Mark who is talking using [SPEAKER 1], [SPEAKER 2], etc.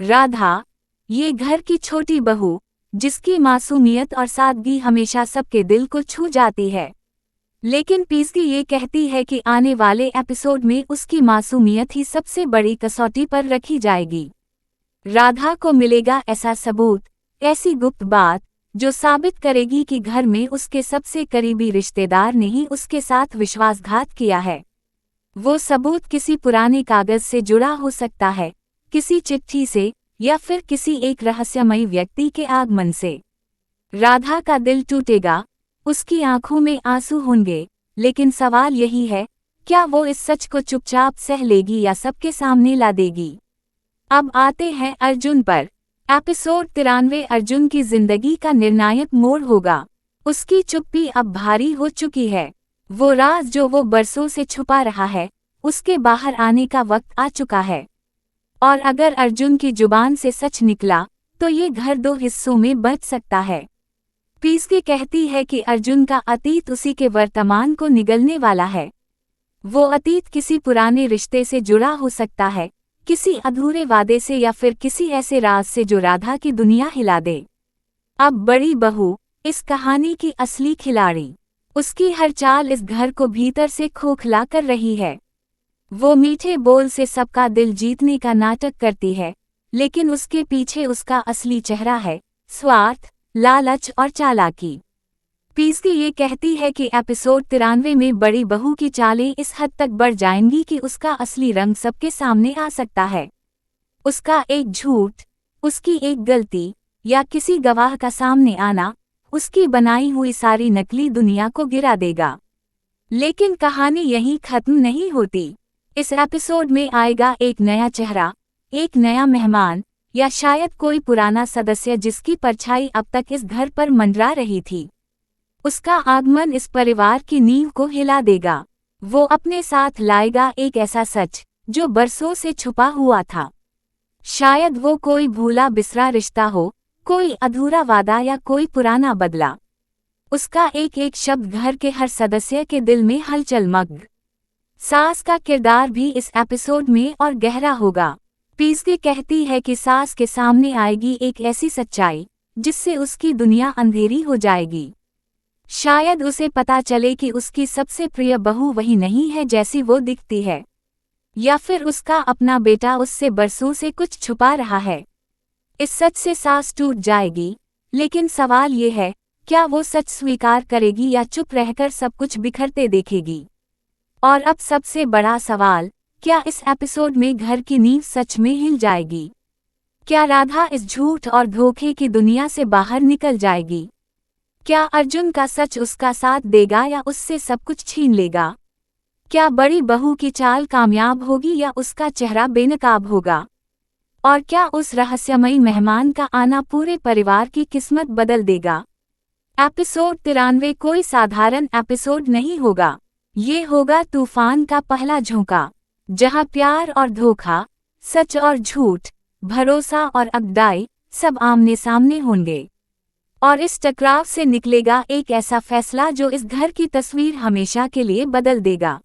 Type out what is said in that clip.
[SPEAKER 1] राधा, ये घर की छोटी बहू, जिसकी मासूमियत और सादगी हमेशा सबके दिल को छू जाती है। लेकिन पीसकी ये कहती है कि आने वाले एपिसोड में उसकी मासूमियत ही सबसे बड़ी कसौटी पर रखी जाएगी। राधा को मिलेगा ऐसा सबूत, ऐसी गुप्त बात, जो साबित करेगी कि घर में उसके सबसे करीबी रिश्तेदार ने ही उसके साथ विश्वासघात किया है। वो सबूत किसी पुराने कागज से जुड़ा हो सकता है, किसी चिट्ठी से, या फिर किसी एक रहस्यमयी व्यक्ति के आगमन से। राधा का दिल टूटेगा, उसकी आंखों में आंसू होंगे, लेकिन सवाल यही है, क्या वो इस सच को चुपचाप सह लेगी या सबके सामने ला देगी। अब आते हैं अर्जुन पर। एपिसोड 93 अर्जुन की जिंदगी का निर्णायक मोड़ होगा। उसकी चुप्पी अब भारी हो चुकी है। वो राज जो वो बरसों से छुपा रहा है, उसके बाहर आने का वक्त आ चुका है। और अगर अर्जुन की जुबान से सच निकला, तो ये घर दो हिस्सों में बंट सकता है। पीसकी कहती है कि अर्जुन का अतीत उसी के वर्तमान को निगलने वाला है। वो अतीत किसी पुराने रिश्ते से जुड़ा हो सकता है, किसी अधूरे वादे से, या फिर किसी ऐसे राज से जो राधा की दुनिया हिला दे। अब बड़ी बहू, इस कहानी की असली खिलाड़ी। उसकी हर चाल इस घर को भीतर से खोखला कर रही है। वो मीठे बोल से सबका दिल जीतने का नाटक करती है, लेकिन उसके पीछे उसका असली चेहरा है, स्वार्थ, लालच और चालाकी। पीसकी ये कहती है कि एपिसोड 93 में बड़ी बहू की चालें इस हद तक बढ़ जाएंगी कि उसका असली रंग सबके सामने आ सकता है। उसका एक झूठ, उसकी एक गलती, या किसी गवाह का सामने आना, उसकी बनाई हुई सारी नकली दुनिया को गिरा देगा। लेकिन कहानी यहीं खत्म नहीं होती। इस एपिसोड में आएगा एक नया चेहरा, एक नया मेहमान, या शायद कोई पुराना सदस्य जिसकी परछाई अब तक इस घर पर मंडरा रही थी। उसका आगमन इस परिवार की नींव को हिला देगा। वो अपने साथ लाएगा एक ऐसा सच, जो बरसों से छुपा हुआ था। शायद वो कोई भूला बिसरा रिश्ता हो, कोई अधूरा वादा, या कोई पुराना बदला। उसका एक एक शब्द घर के हर सदस्य के दिल में हलचल मग्न। सास का किरदार भी इस एपिसोड में और गहरा होगा। पीसकी कहती है कि सास के सामने आएगी एक ऐसी सच्चाई, जिससे उसकी दुनिया अंधेरी हो जाएगी। शायद उसे पता चले कि उसकी सबसे प्रिय बहू वही नहीं है जैसी वो दिखती है, या फिर उसका अपना बेटा उससे बरसों से कुछ छुपा रहा है। इस सच से सास टूट जाएगी, लेकिन सवाल ये है, क्या वो सच स्वीकार करेगी या चुप रहकर सब कुछ बिखरते देखेगी। और अब सबसे बड़ा सवाल, क्या इस एपिसोड में घर की नींव सच में हिल जाएगी। क्या राधा इस झूठ और धोखे की दुनिया से बाहर निकल जाएगी। क्या अर्जुन का सच उसका साथ देगा या उससे सब कुछ छीन लेगा। क्या बड़ी बहू की चाल कामयाब होगी या उसका चेहरा बेनकाब होगा। और क्या उस रहस्यमयी मेहमान का आना पूरे परिवार की किस्मत बदल देगा। एपिसोड 93 कोई साधारण एपिसोड नहीं होगा। ये होगा तूफान का पहला झोंका, जहां प्यार और धोखा, सच और झूठ, भरोसा और अगदाई, सब आमने सामने होंगे। और इस टकराव से निकलेगा एक ऐसा फैसला जो इस घर की तस्वीर हमेशा के लिए बदल देगा।